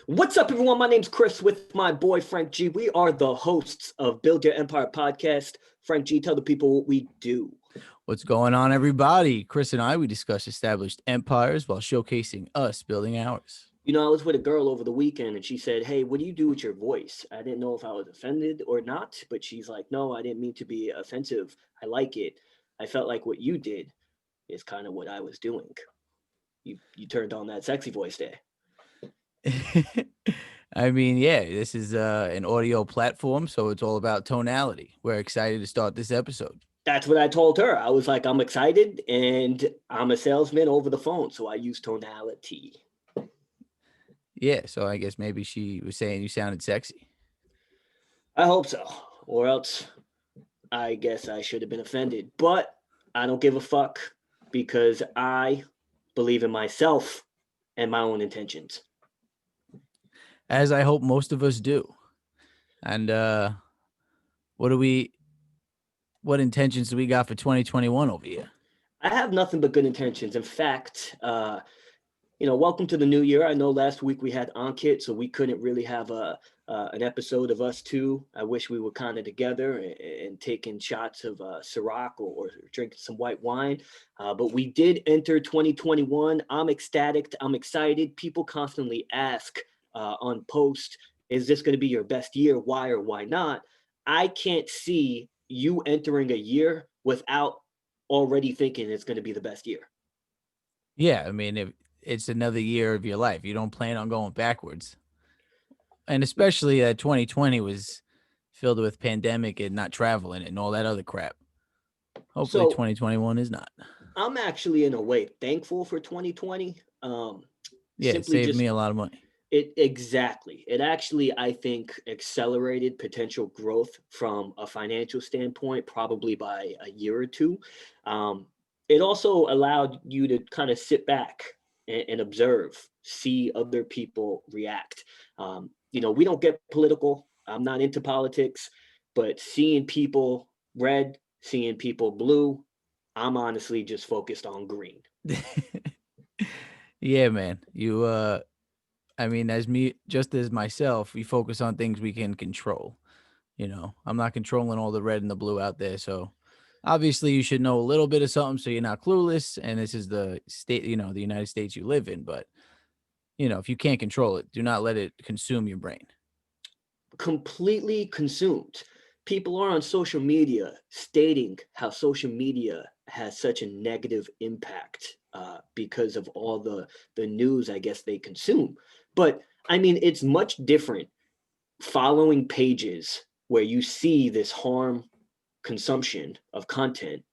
What's up, everyone? My name's Chris with my boy Frank G. We are the hosts of Build Your Empire podcast. Frank G, tell the people what we do. What's going on, everybody? Chris and we discuss established empires while showcasing us building ours. You know, I was with a girl over the weekend and she said, "Hey, what do you do with your voice?" I didn't know if I was offended or not, but she's like, "No, I didn't mean to be offensive. I like it. I felt like what you did is kind of what I was doing. You turned on that sexy voice there." I mean, yeah, this is an audio platform, so it's all about tonality. We're excited to start this episode. That's what I told her. I was like, "I'm excited and I'm a salesman over the phone, so I use tonality." Yeah, so I guess maybe she was saying you sounded sexy. I hope so, or else I guess I should have been offended. But I don't give a fuck because I believe in myself and my own intentions. As I hope most of us do. And what intentions do we got for 2021 over here? I have nothing but good intentions. In fact, welcome to the new year. I know last week we had Ankit, so we couldn't really have an episode of us two. I wish we were kind of together and taking shots of Ciroc or drinking some white wine. But we did enter 2021. I'm ecstatic. I'm excited. People constantly ask on post, is this going to be your best year? Why or why not? I can't see you entering a year without already thinking it's going to be the best year. Yeah, I mean, it's another year of your life. You don't plan on going backwards. And especially 2020 was filled with pandemic and not traveling and all that other crap. Hopefully 2021 is not. I'm actually in a way thankful for 2020. Yeah, it saved me a lot of money. Exactly. It actually, I think, accelerated potential growth from a financial standpoint, probably by a year or two. It also allowed you to kind of sit back and observe, see other people react. We don't get political. I'm not into politics, but seeing people red, seeing people blue, I'm honestly just focused on green. Yeah, man. I mean, as myself, we focus on things we can control. I'm not controlling all the red and the blue out there. So obviously you should know a little bit of something so you're not clueless. And this is the state, the United States you live in. But, if you can't control it, do not let it consume your brain. Completely consumed. People are on social media stating how social media has such a negative impact because of all the news, I guess, they consume. But I mean, it's much different following pages where you see this harm consumption of content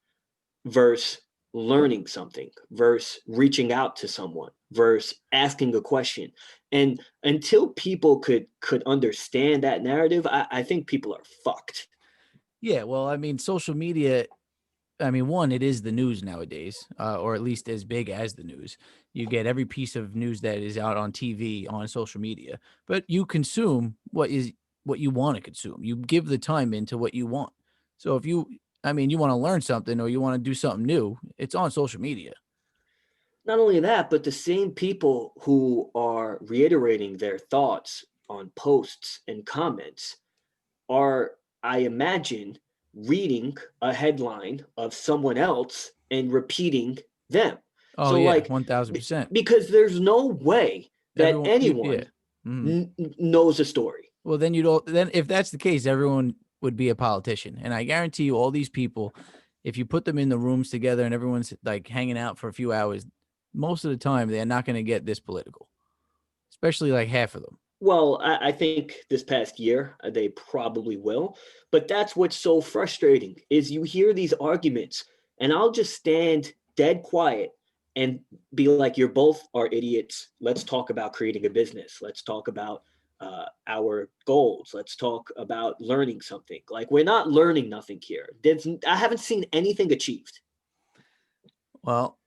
versus learning something, versus reaching out to someone, versus asking a question. And until people could understand that narrative, I think people are fucked. Yeah, well, I mean, social media, one, it is the news nowadays, or at least as big as the news. You get every piece of news that is out on TV, on social media, but you consume what you want to consume. You give the time into what you want. So if you want to learn something or you want to do something new, it's on social media. Not only that, but the same people who are reiterating their thoughts on posts and comments are, I imagine, reading a headline of someone else and repeating them. Oh, So, yeah, like, 1000%. because there's no way that anyone knows a story. Well, then if that's the case, everyone would be a politician. And I guarantee you all these people, if you put them in the rooms together and everyone's like hanging out for a few hours, most of the time they're not going to get this political, especially like half of them. Well, I think this past year they probably will, but that's what's so frustrating is you hear these arguments and I'll just stand dead quiet and be like, "You're both are idiots. Let's talk about creating a business. Let's talk about our goals. Let's talk about learning something." Like, we're not learning nothing here. I haven't seen anything achieved. Well,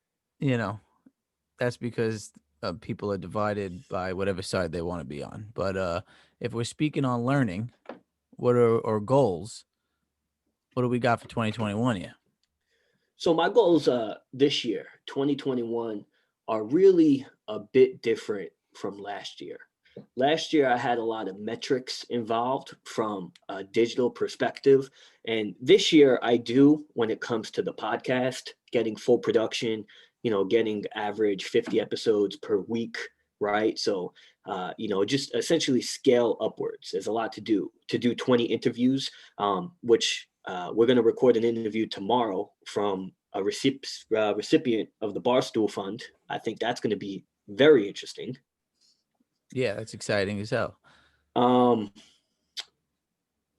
that's because people are divided by whatever side they want to be on. But if we're speaking on learning, what are our goals? What do we got for 2021 here? So my goals this year, 2021, are really a bit different from last year. Last year, I had a lot of metrics involved from a digital perspective. And this year, I do when it comes to the podcast, getting full production, getting average 50 episodes per week, right? So, just essentially scale upwards. There's a lot to do 20 interviews, which we're going to record an interview tomorrow from a recipient of the Barstool Fund. I think that's going to be very interesting. Yeah, that's exciting as hell. Um,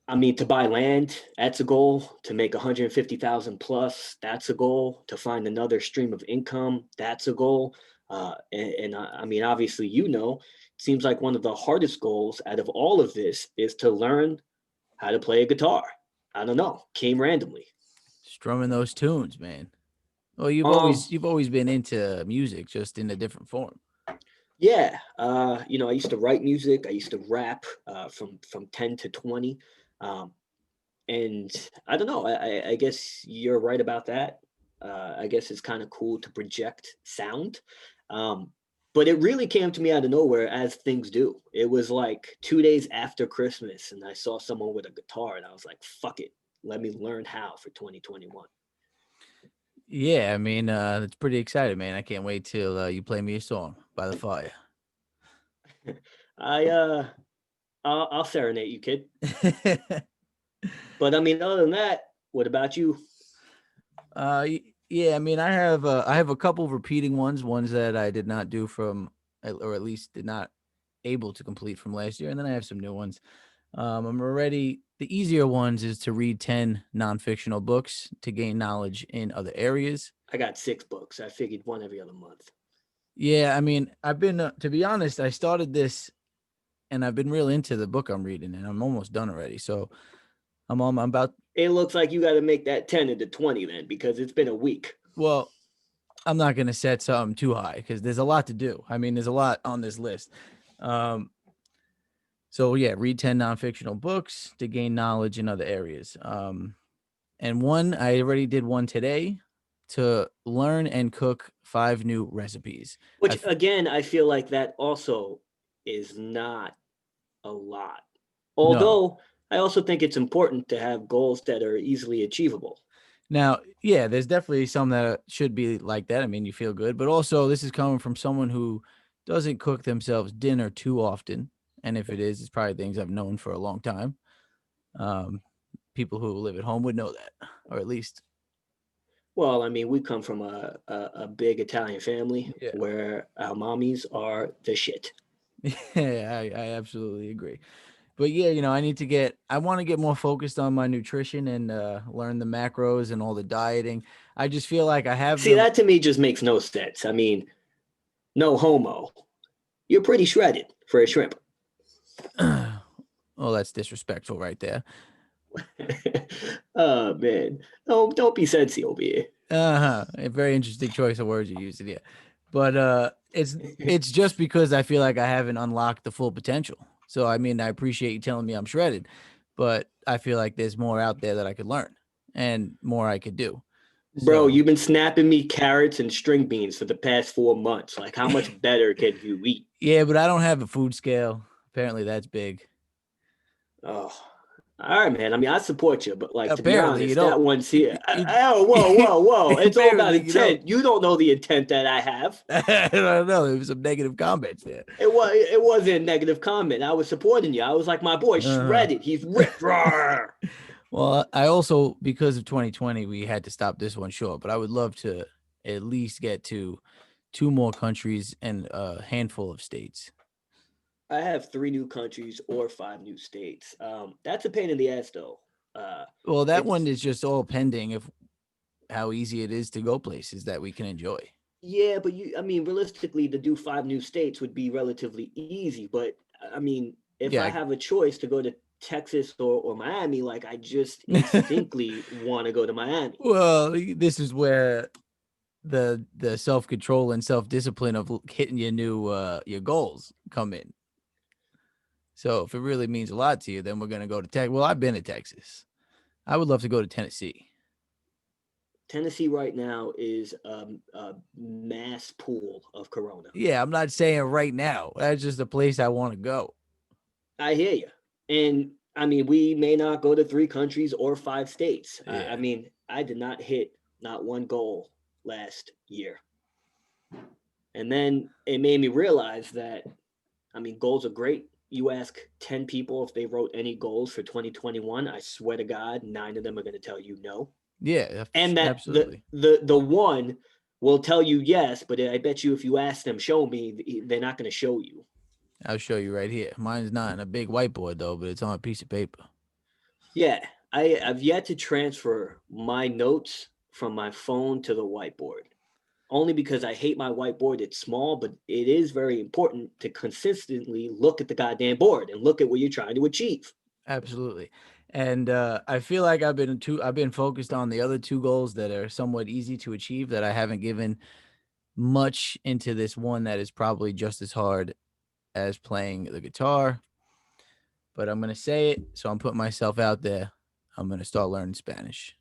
I mean, to buy land, that's a goal. To make 150,000 plus, that's a goal. To find another stream of income, that's a goal. I mean, obviously, it seems like one of the hardest goals out of all of this is to learn how to play a guitar. I don't know, came randomly. Strumming those tunes, man. Well, you've Um, always you've always been into music, just in a different form. yeah, I used to write music. I used to rap from 10 to 20. Um, And I don't know. I guess you're right about that. I guess it's kind of cool to project sound. Um, but it really came to me out of nowhere, as things do. It was like 2 days after Christmas, and I saw someone with a guitar, and I was like, fuck it. Let me learn how for 2021. Yeah, I mean, it's pretty exciting, man. I can't wait till you play me a song by the fire. I I'll serenade you, kid. But I mean, other than that, what about you? Yeah, I mean, I have a couple of repeating ones that I did not do from, or at least did not able to complete from last year, and then I have some new ones. I'm already the easier ones is to read 10 non-fictional books to gain knowledge in other areas. I got 6 books. I figured one every other month. Yeah, I mean, I've been to be honest, I started this and I've been real into the book I'm reading, and I'm almost done already. So I'm about. It looks like you got to make that 10 into 20 then, because it's been a week. Well, I'm not going to set something too high because there's a lot to do. I mean, there's a lot on this list. Um, so yeah, read 10 non-fictional books to gain knowledge in other areas. And one, I already did one today, to learn and cook 5 new recipes. Which I've, again, I feel like that also is not a lot. no. Although I also think it's important to have goals that are easily achievable. Now, yeah, there's definitely some that should be like that. I mean, you feel good, but also this is coming from someone who doesn't cook themselves dinner too often. And if it is, it's probably things I've known for a long time. Um, People who live at home would know that, or at least, Well, I mean, we come from a big Italian family yeah. where our mommies are the shit. Yeah, I absolutely agree. But yeah, I want to get more focused on my nutrition and learn the macros and all the dieting. I just feel like I have See, the. that to me just makes no sense. I mean, no homo. You're pretty shredded for a shrimp. Oh, that's disrespectful right there. Oh man. Don't be sensy over here. Uh-huh. A very interesting choice of words you used, yeah. But it's just because I feel like I haven't unlocked the full potential. So I mean, I appreciate you telling me I'm shredded, but I feel like there's more out there that I could learn and more I could do. Bro, So you've been snapping me carrots and string beans for the past 4 months. Like, how much better can you eat? yeah, but I don't have a food scale. Apparently that's big. Oh, all right, man. I mean, I support you, but like to be Apparently you honest, don't. that one's here. You, Oh, whoa, whoa, whoa! It's all about apparently you don't. intent. You don't know the intent that I have. I don't know. There was some negative comments there. It wasn't a negative comment. I was supporting you. I was like, my boy, Uh-huh. shredded. He's ripped. Rawr. Well, I also, because of 2020, we had to stop this one short, but I would love to at least get to 2 more countries and a handful of states. I have 3 new countries or 5 new states. That's a pain in the ass, though. Uh, Well, that one it's is just all pending of how easy it is to go places that we can enjoy. Yeah, but I mean, realistically, to do 5 new states would be relatively easy. But I mean, if I Yeah. have a choice to go to Texas or Miami, like I just instinctively want to go to Miami. Well, this is where the self-control and self-discipline of hitting your goals come in. So if it really means a lot to you, then we're going to go to Texas. Well, I've been to Texas. I would love to go to Tennessee. Tennessee right now is a mass pool of corona. Yeah, I'm not saying right now. That's just a place I want to go. I hear you. And I mean, we may not go to 3 countries or 5 states. I Yeah. mean, I did not hit not one goal last year. And then it made me realize that, I mean, goals are great. You ask 10 people if they wrote any goals for 2021, I swear to God, 9 of them are going to tell you no. Yeah, And that absolutely. the one will tell you yes, but I bet you if you ask them, show me, they're not going to show you. I'll show you right here. Mine's not in a big whiteboard though, but it's on a piece of paper. Yeah, I've yet to transfer my notes from my phone to the whiteboard. Only because I hate my whiteboard. It's small, but it is very important to consistently look at the goddamn board and look at what you're trying to achieve. Absolutely. And I feel like I've been focused on the other two goals that are somewhat easy to achieve that I haven't given much into this one that is probably just as hard as playing the guitar. But I'm gonna say it, so I'm putting myself out there. I'm gonna start learning Spanish.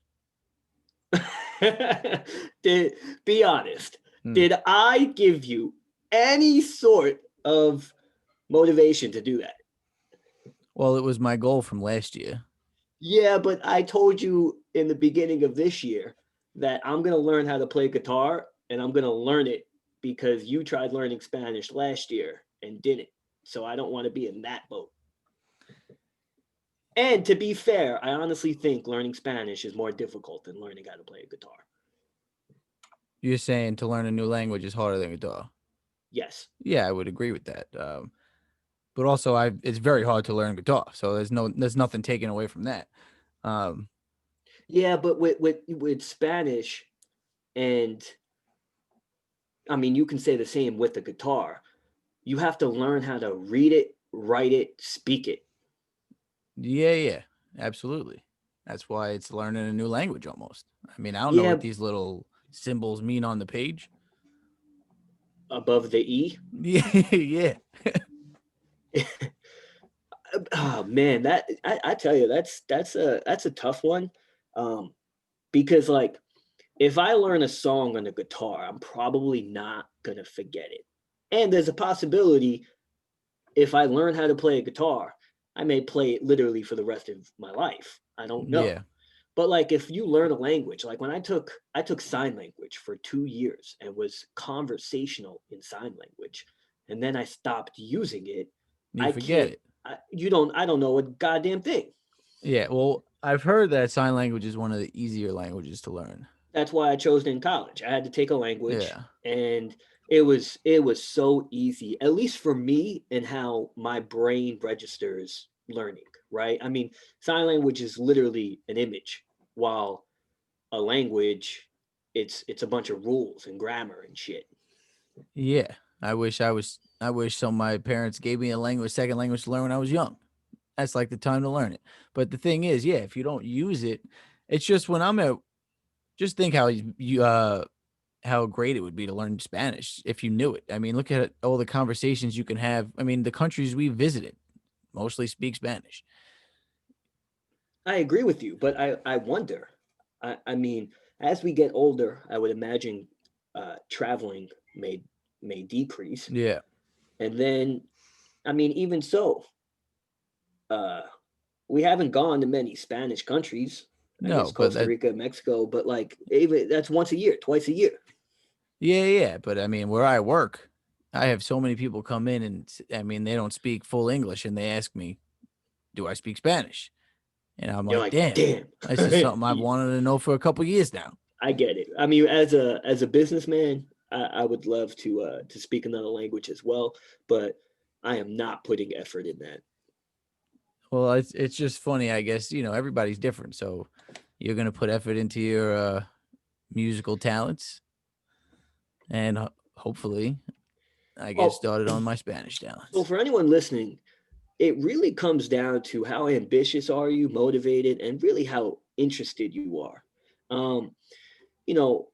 did Be honest. Hmm. Did I give you any sort of motivation to do that? Well, it was my goal from last year. Yeah, but I told you in the beginning of this year that I'm going to learn how to play guitar and I'm going to learn it because you tried learning Spanish last year and didn't. So I don't want to be in that boat. And to be fair, I honestly think learning Spanish is more difficult than learning how to play a guitar. You're saying to learn a new language is harder than guitar. Yes. Yeah, I would agree with that. But also, it's very hard to learn guitar, so there's nothing taken away from that. Um, Yeah, but with Spanish, and I mean, you can say the same with the guitar. You have to learn how to read it, write it, speak it. yeah, absolutely. That's why it's learning a new language almost. I mean, I don't know what Yeah, these little symbols mean on the page. above the E. Yeah, yeah, Oh man, that I tell you, that's a tough one. Um, because like if I learn a song on the guitar, I'm probably not gonna forget it. And there's a possibility if I learn how to play a guitar, I may play it literally for the rest of my life. I don't know. yeah, But like if you learn a language, like when I took sign language for 2 years and was conversational in sign language, and then I stopped using it, you I forget can't it. I don't know a goddamn thing. Yeah, well, I've heard that sign language is one of the easier languages to learn. That's why I chose it in college. I had to take a language Yeah, and it was so easy, at least for me and how my brain registers learning, right? I mean, sign language is literally an image, while a language it's a bunch of rules and grammar and shit. yeah. I wish some of my parents gave me a language, second language to learn when I was young. That's like the time to learn it. But the thing is, yeah, if you don't use it, it's just when I'm at. Just think how great it would be to learn Spanish if you knew it. I mean, look at all the conversations you can have. I mean, the countries we visited mostly speak Spanish. I agree with you, but I wonder. I mean, as we get older, I would imagine traveling may decrease, Yeah. and then I mean, even so, uh, we haven't gone to many Spanish countries. I guess No, but Costa that Rica, Mexico, but like even that's once a year, twice a year. yeah, but I mean, where I work, I have so many people come in and I mean, they don't speak full English and they ask me, "Do I speak Spanish?" And I'm You're like, like, "Damn. damn. This is something I've wanted to know for a couple years now." I get it. I mean, as a businessman, I would love to speak another language as well, but I am not putting effort in that. Well, it's just funny, I guess, everybody's different. So you're going to put effort into your musical talents and hopefully I get Well, started on my Spanish so talents. for anyone listening, it really comes down to how ambitious are you, motivated, and really how interested you are. Um, you know,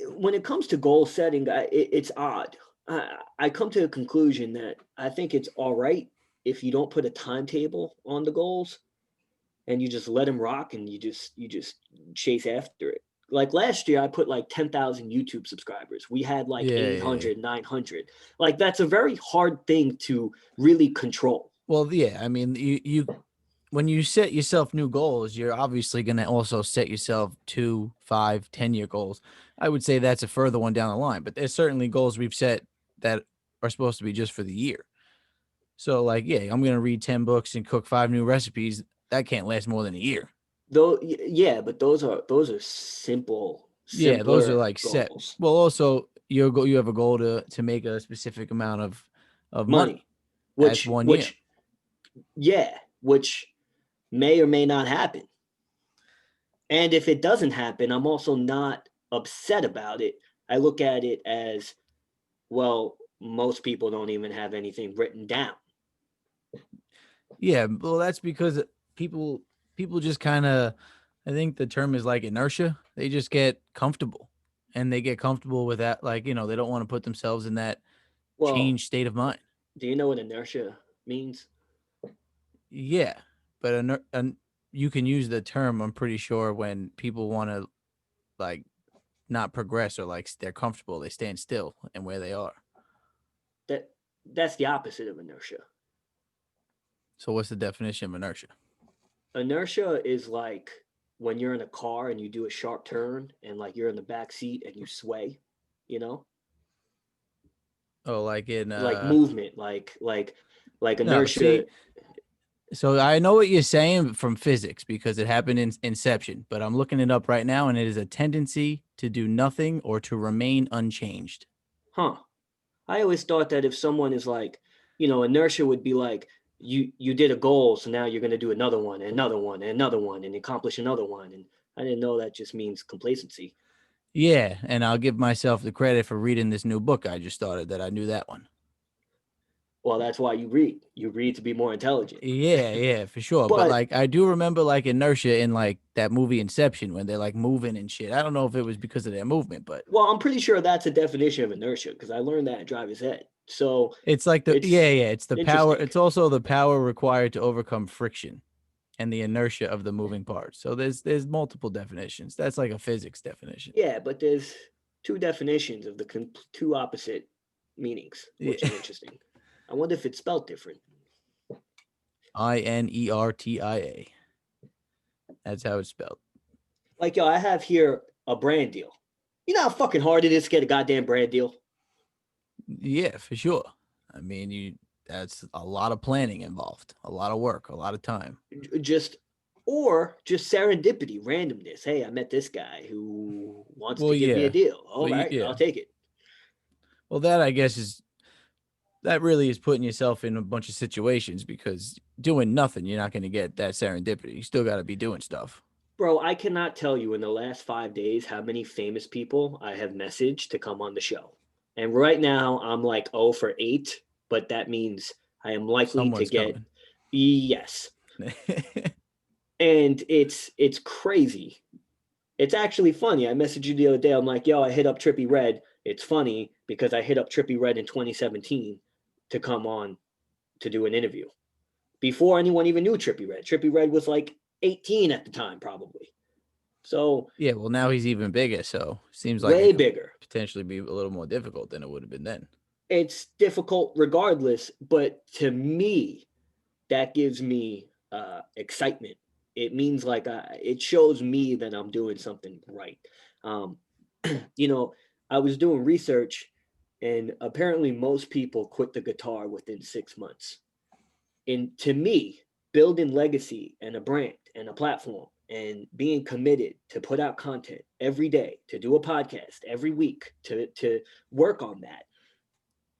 when it comes to goal setting, it's odd. I come to a conclusion that I think it's all right if you don't put a timetable on the goals, and you just let them rock, and you just chase after it. Like last year I put like 10,000 YouTube subscribers. We had like Yeah, yeah, yeah. 800, 900. Like that's a very hard thing to really control. Well, yeah. I mean, you when you set yourself new goals, you're obviously going to also set yourself 2, 5, 10-year goals. I would say that's a further one down the line, but there's certainly goals we've set that are supposed to be just for the year. So, like, yeah, I'm going to read 10 books and cook 5 new recipes. That can't last more than a year. Though yeah, but those are simple, Yeah, those are simpler like set. goals. Well, also you have a goal to make a specific amount of money. Money, That's which 1 year. which yeah, which may or may not happen. And if it doesn't happen, I'm also not upset about it. I look at it as, well, most people don't even have anything written down. Yeah, well, that's because people just kind of, I think the term is like inertia. They just get comfortable, and they get comfortable with that. Like, they don't want to put themselves in that Well, changed state of mind. do you know what inertia means? Yeah, but you can use the term. I'm pretty sure when people want to like not progress or like they're comfortable, they stand still and where they are. That that's the opposite of inertia. So, what's the definition of inertia? Inertia is like when you're in a car and you do a sharp turn and like you're in the back seat and you sway, you know? Oh, like in Like movement, like no, inertia. see, so I know what you're saying from physics because it happened in Inception, but I'm looking it up right now, and it is a tendency to do nothing or to remain unchanged. Huh. I always thought that if someone is like, inertia would be like you did a goal, so now you're going to do another one and another one and another one and accomplish another one. And I didn't know that just means complacency. Yeah, and I'll give myself the credit for reading this new book I just started that I knew that one. Well, that's why you read. You read to be more intelligent. Yeah, yeah, for sure. But But like I do remember like inertia in like that movie Inception when they're like moving and shit. I don't know if it was because of their movement, but well, I'm pretty sure that's a definition of inertia because I learned that at driver's ed. So it's like it's it's the power. interesting. It's also the power required to overcome friction and the inertia of the moving parts. So there's multiple definitions. That's like a physics definition. Yeah, but there's two definitions of the two opposite meanings, Yeah. which is interesting. I wonder if it's spelled different. Inertia. That's how it's spelled. Like, yo, I have here a brand deal. You know how fucking hard it is to get a goddamn brand deal? Yeah, for sure. I mean, that's a lot of planning involved, a lot of work, a lot of time. Just or just serendipity, randomness. Hey, I met this guy who wants Well, to give me a yeah. deal. All Well, right, yeah. I'll take it. Well, that I guess that really is putting yourself in a bunch of situations because doing nothing, you're not going to get that serendipity. You still got to be doing stuff. Bro, I cannot tell you in the last 5 days how many famous people I have messaged to come on the show. And right now I'm like 0 for 8, but that means I am likely to Someone's get coming. yes. And it's crazy. It's actually funny. I messaged you the other day. I'm like, yo, I hit up Trippy Red. It's funny because I hit up Trippy Red in 2017 to come on to do an interview before anyone even knew Trippy Red. Trippy Red was like 18 at the time, probably. So Yeah, well, now he's even bigger, so seems like it way could bigger. potentially be a little more difficult than it would have been then. It's difficult regardless, but to me, that gives me excitement. It means like it shows me that I'm doing something right. Um, you know, I was doing research, and apparently most people quit the guitar within 6 months. And to me, building legacy and a brand and a platform and being committed to put out content every day, to do a podcast every week, to work on that,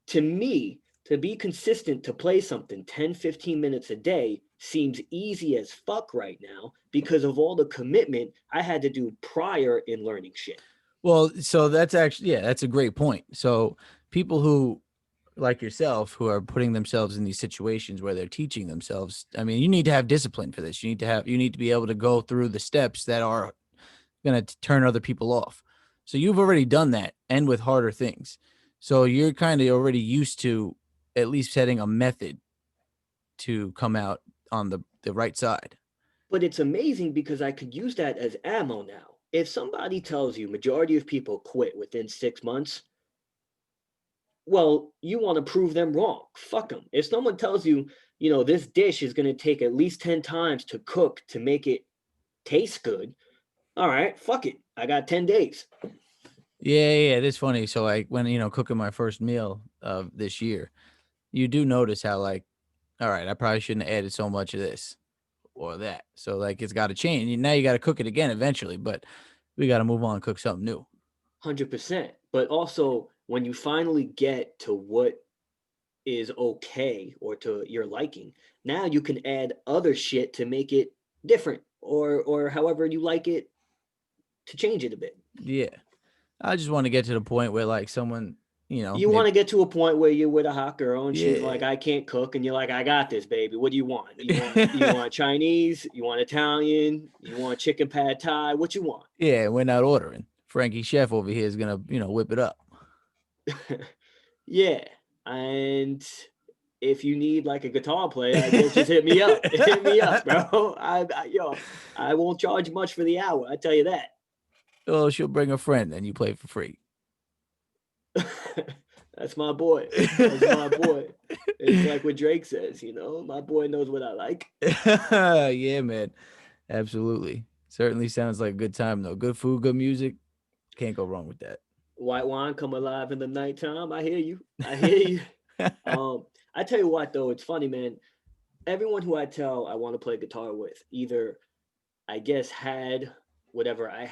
to me, to be consistent to play something 10, 15 minutes a day seems easy as fuck right now because of all the commitment I had to do prior in learning shit. Well, so that's actually, yeah, that's a great point. So people who like yourself who are putting themselves in these situations where they're teaching themselves, I mean, you need to have discipline for this. You need to be able to go through the steps that are going to turn other people off. So you've already done that and with harder things. So you're kind of already used to at least setting a method to come out on the right side. But it's amazing because I could use that as ammo now. If somebody tells you majority of people quit within 6 months, well, you want to prove them wrong. Fuck them. If someone tells you, this dish is going to take at least 10 times to cook to make it taste good, all right, fuck it. I got 10 days. Yeah, it is funny. So like when cooking my first meal of this year, you do notice how like, all right, I probably shouldn't have added so much of this or that. So like it's got to change. Now you got to cook it again eventually, but we got to move on and cook something new. 100%. But also, when you finally get to what is okay or to your liking, now you can add other shit to make it different or however you like it to change it a bit. Yeah. I just want to get to the point where like someone, You want maybe, to get to a point where you're with a hot girl and she's like, yeah. I can't cook, and you're like, I got this, baby. What do you want? You want Chinese? You want Italian? You want chicken pad thai? What you want? Yeah, we're not ordering. Frankie Chef over here is gonna, whip it up. Yeah. And if you need like a guitar player, I guess just hit me up. Hit me up, bro. I won't charge much for the hour. I tell you that. Oh, she'll bring a friend and you play for free. That's my boy. That's my boy. It's like what Drake says, my boy knows what I like. Yeah, man. Absolutely. Certainly sounds like a good time though. Good food, good music. Can't go wrong with that. White wine come alive in the nighttime. I hear you. I hear you. I tell you what though, it's funny, man. Everyone who I tell I want to play guitar with, either I guess had whatever I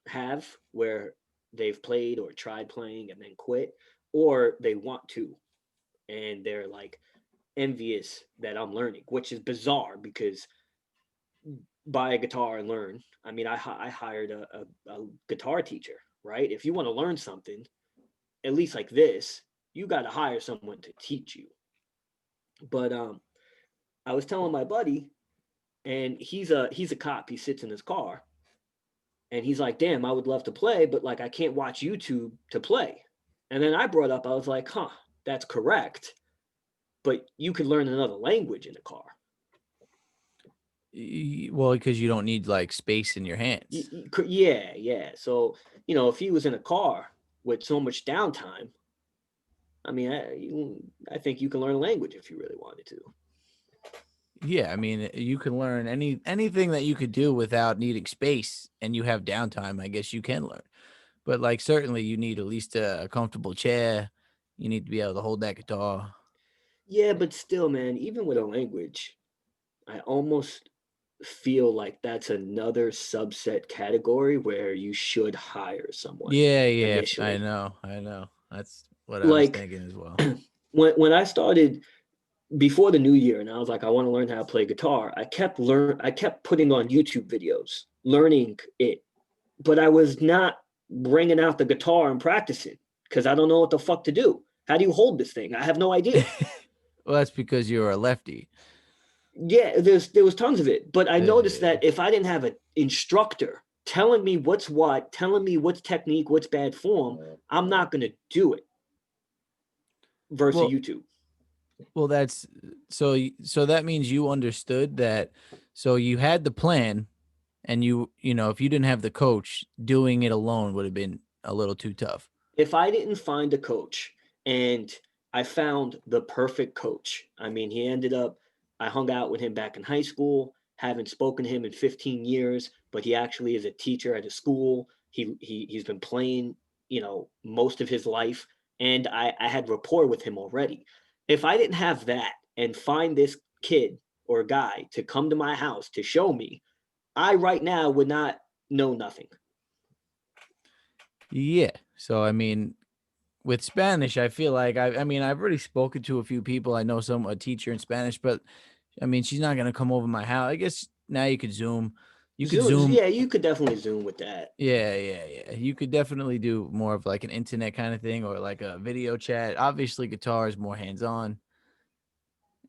have where they've played or tried playing and then quit, or they want to and they're like envious that I'm learning, which is bizarre because buy a guitar and learn. I mean, I hired a guitar teacher, right? If you want to learn something, at least like this, you got to hire someone to teach you. But I was telling my buddy, and he's a cop. He sits in his car, and he's like, "Damn, I would love to play, but like I can't watch YouTube to play." And then I brought up, I was like, "Huh, that's correct, but you could learn another language in the car." Well, because you don't need like space in your hands. Yeah, yeah. So if he was in a car with so much downtime, I mean, I think you can learn a language if you really wanted to. Yeah, I mean, you can learn anything that you could do without needing space, and you have downtime. I guess you can learn, but like certainly you need at least a comfortable chair. You need to be able to hold that guitar. Yeah, but still, man, even with a language, I almost feel like that's another subset category where you should hire someone Yeah, I initially. know, I know. That's what I was Like thinking as well. when I started before the new year and I was like, I want to learn how to play guitar, I kept putting on YouTube videos, learning it, but I was not bringing out the guitar and practicing because I don't know what the fuck to do. How do you hold this thing? I have no idea. Well, that's because you're a lefty. Yeah, there was tons of it, but I noticed Uh, that if I didn't have an instructor telling me what's what, telling me what's technique, what's bad form, I'm not going to do it versus well, YouTube. that's so that means you understood that. So you had the plan, and if you didn't have the coach, doing it alone would have been a little too tough. If I didn't find a coach and I found the perfect coach, I mean, I hung out with him back in high school, haven't spoken to him in 15 years, but he actually is a teacher at a school. He's been playing, most of his life, and I had rapport with him already. If I didn't have that and find this kid or guy to come to my house to show me, I right now would not know nothing. Yeah. So I mean, with Spanish, I feel like I mean I've already spoken to a few people. I know a teacher in Spanish, but I mean she's not gonna come over my house. I guess now you could Zoom. You could Zoom, Zoom. yeah, you could definitely zoom with that. Yeah. You could definitely do more of like an internet kind of thing or like a video chat. Obviously, guitar is more hands on.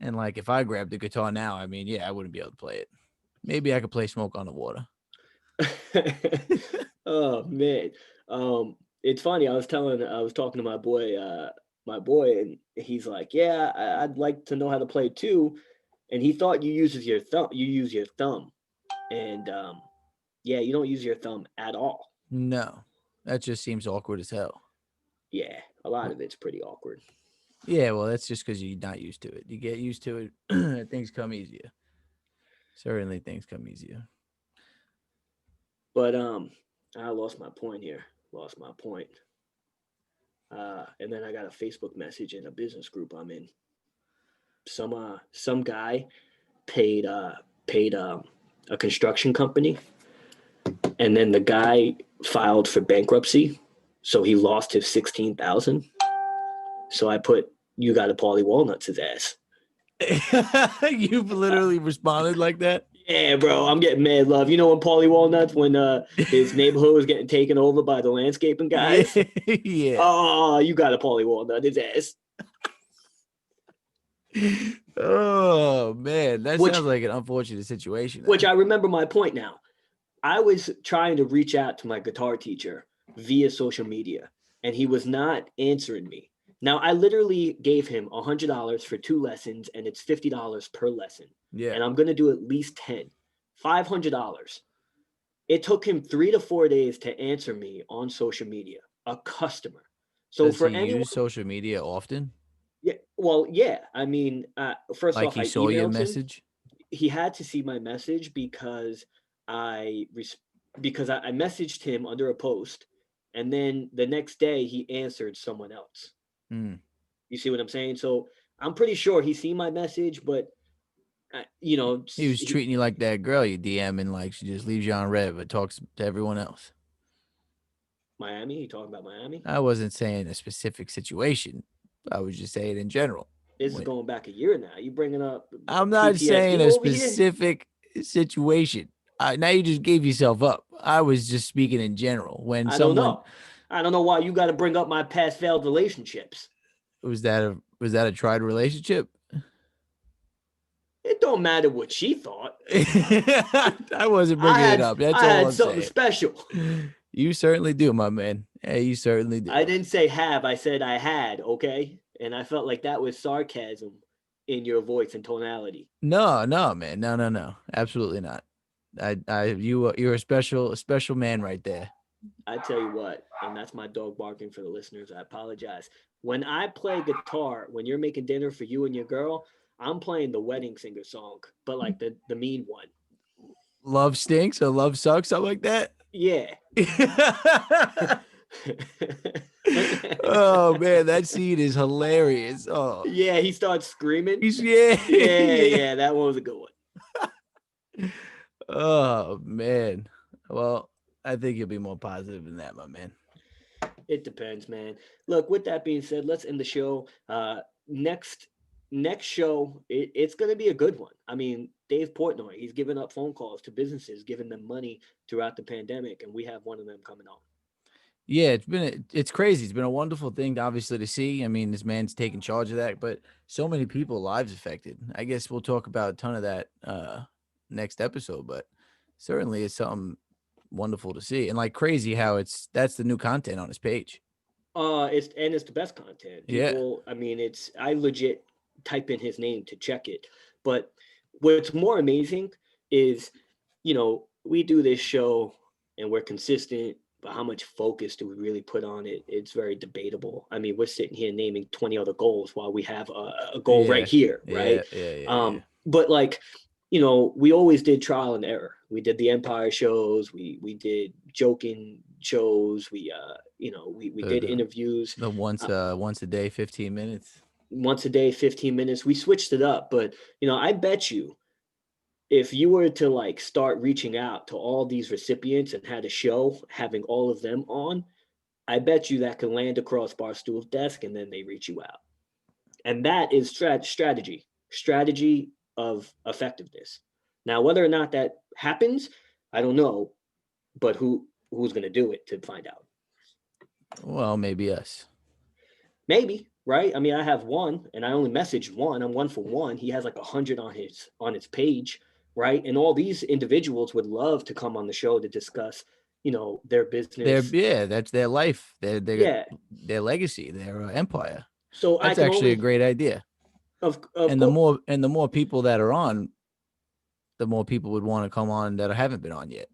And like if I grabbed the guitar now, I mean, yeah, I wouldn't be able to play it. Maybe I could play Smoke on the Water. Oh man. It's funny. I was talking to my boy, and he's like, "Yeah, I'd like to know how to play too." And he thought you use your thumb. And yeah, you don't use your thumb at all. No, that just seems awkward as hell. Yeah, a lot of it's pretty awkward. Yeah, well, that's just because you're not used to it. You get used to it, things come easier. Certainly, things come easier. But I lost my point here. Lost my point. And then I got a Facebook message in a business group I'm in. Some guy paid paid a construction company, and then the guy filed for bankruptcy, so he lost his 16,000. So I put, "You got to Paulie Walnuts his ass." You've literally responded like that. Yeah, bro, I'm getting mad love. You know when Paulie Walnuts, when his neighborhood was getting taken over by the landscaping Yeah, guys? yeah. Oh, you got a Paulie Walnut his ass. Oh man, that Which sounds like an unfortunate situation. which Then. I remember my point now. I was trying to reach out to my guitar teacher via social media, and he was not answering me. Now I literally gave him $100 for 2 lessons, and it's $50 per lesson. Yeah. And I'm gonna do at least 10. $500. It took him 3 to 4 days to answer me on social media, a customer. So Does he for anyone, use social media often? yeah, well, yeah. I mean, first Like off, he I saw your emailed him. message? He had to see my message because I I messaged him under a post, and then the next day he answered someone else. Hmm. You see what I'm saying? So I'm pretty sure he seen my message, but you know, He was treating you like that girl you DM and like she just leaves you on red but talks to everyone else. Miami. He talking about Miami. I wasn't saying a specific situation. I was just saying in general. This is going back a year now. You bringing up I'm not saying PTSD a over here? specific situation. Now you just gave yourself up. I was just speaking in general. When I don't someone know. I don't know why you got to bring up my past failed relationships. was that a tried relationship? It don't matter what she thought. I wasn't bringing it up. That's I all had I'm something saying. special. You certainly do, my man. Hey, you certainly do. I didn't say have. I said I had. Okay, and I felt like that was sarcasm in your voice and tonality. No, no, man. No. Absolutely not. You're a special man right there. I tell you what, and that's my dog barking for the listeners. I apologize. When I play guitar, when you're making dinner for you and your girl, I'm playing the wedding singer song, but like the mean one. Love stinks or love sucks, something like that. Yeah. Oh man, that scene is hilarious. Oh, Yeah, he starts screaming. yeah, Yeah, that one was a good one. Oh man. Well, I think you'll be more positive than that, my man. It depends, man. Look, with that being said, let's end the show. Next show, it's going to be a good one. I mean, Dave Portnoy, he's giving up phone calls to businesses, giving them money throughout the pandemic, and we have one of them coming on. Yeah, it's crazy. It's been a wonderful thing, obviously, to see. I mean, this man's taking charge of that, but so many people lives affected. I guess we'll talk about a ton of that next episode, but certainly it's something wonderful to see. And like crazy how that's the new content on his page. It's the best content. Yeah. People, I mean, I legit type in his name to check it. But what's more amazing is, we do this show and we're consistent, but how much focus do we really put on it? It's very debatable. I mean, we're sitting here naming 20 other goals while we have a goal right here, right? Yeah. But like, we always did trial and error. We did the Empire shows. We did joking shows. We did interviews. The once a day, 15 minutes. Once a day, 15 minutes. We switched it up, but I bet you if you were to like start reaching out to all these recipients and had a show having all of them on, I bet you that could land across Barstool's desk and then they reach you out. And that is strategy of effectiveness. Now, whether or not that happens, I don't know, but who's going to do it to find out? Well, maybe us. Maybe, right? I mean, I have one, and I only messaged one. I'm one for one. He has like 100 on his page, right? And all these individuals would love to come on the show to discuss, their business. That's their life, Yeah. their legacy, their empire. So that's actually a great idea. Of and the more people that are on, the more people would want to come on that haven't been on yet.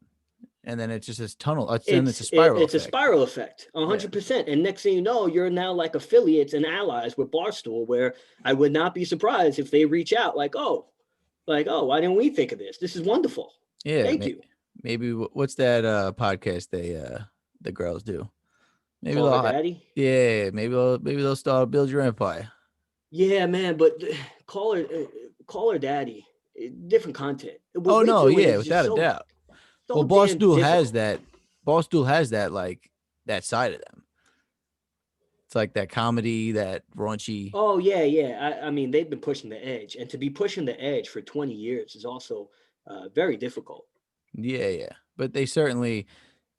And then it's just this tunnel. Then it's a spiral it's a effect. spiral effect, Yeah. 100%. And next thing you know, you're now like affiliates and allies with Barstool, where I would not be surprised if they reach out like, why didn't we think of this? This is wonderful. Yeah. Thank you. Maybe what's that podcast the girls do? Maybe Call her they'll daddy. yeah, maybe they'll start Build Your Empire. Yeah, man, but call her daddy. Different content. What Oh we're no, doing yeah, is just without a so doubt. Well, so damn difficult. Barstool has that like that side of them. It's like that comedy, that raunchy. Oh yeah, yeah. I mean, they've been pushing the edge, and to be pushing the edge for 20 years is also very difficult. Yeah, yeah. But they certainly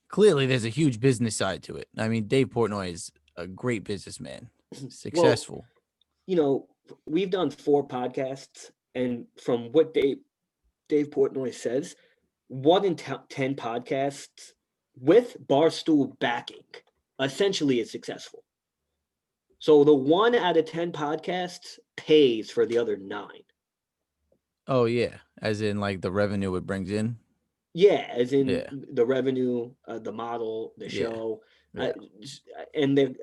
clearly there's a huge business side to it. I mean, Dave Portnoy is a great businessman, Well, successful. you know, we've done 4 podcasts, and from what Dave Portnoy says, 1 in 10 podcasts with Barstool backing essentially is successful. So the 1 out of 10 podcasts pays for the other 9. Oh yeah, as in like the revenue it brings in. Yeah, as in Yeah, the revenue, the model, the yeah, show, yeah.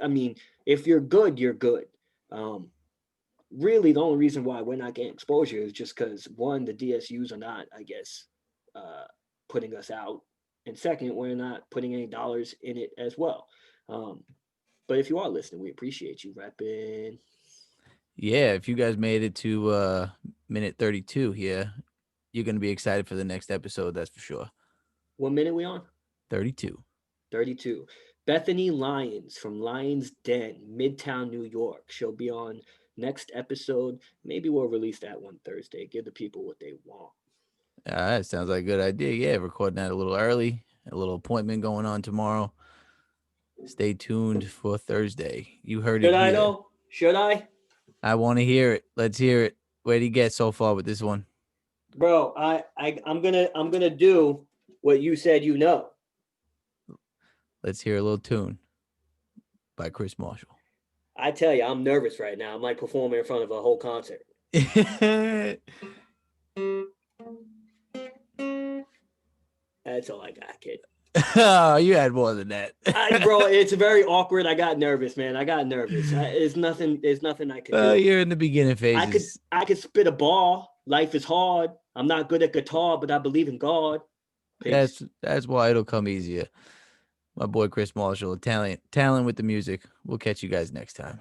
I mean, if you're good, you're good. Um, Really, the only reason why we're not getting exposure is just because, one, the DSUs are not, I guess, uh, putting us out, and second, we're not putting any dollars in it as well. Um, but if you are listening, we appreciate you repping. Yeah, if you guys made it to minute 32 here, you're gonna be excited for the next episode. That's for sure. What minute we on? 32. 32. Bethany Lyons from Lyons Den, Midtown, New York. She'll be on next episode. Maybe we'll release that one Thursday. Give the people what they want. All right, sounds like a good idea. Yeah, recording that a little early. A little appointment going on tomorrow. Stay tuned for Thursday. You heard it Should I here. though? Should I? I want to hear it. Let's hear it. Where'd he get so far with this one? Bro, I'm gonna do what you said you know. Let's hear a little tune by Chris Marshall. I tell you, I'm nervous right now. I'm like performing in front of a whole concert. That's all I got, kid. Oh, you had more than that. Bro, it's very awkward. I got nervous, man. I got nervous. There's nothing I can do. You're in the beginning phases. I could spit a ball. Life is hard. I'm not good at guitar, but I believe in God. Peace. That's why it'll come easier. My boy Chris Marshall, talent with the music. We'll catch you guys next time.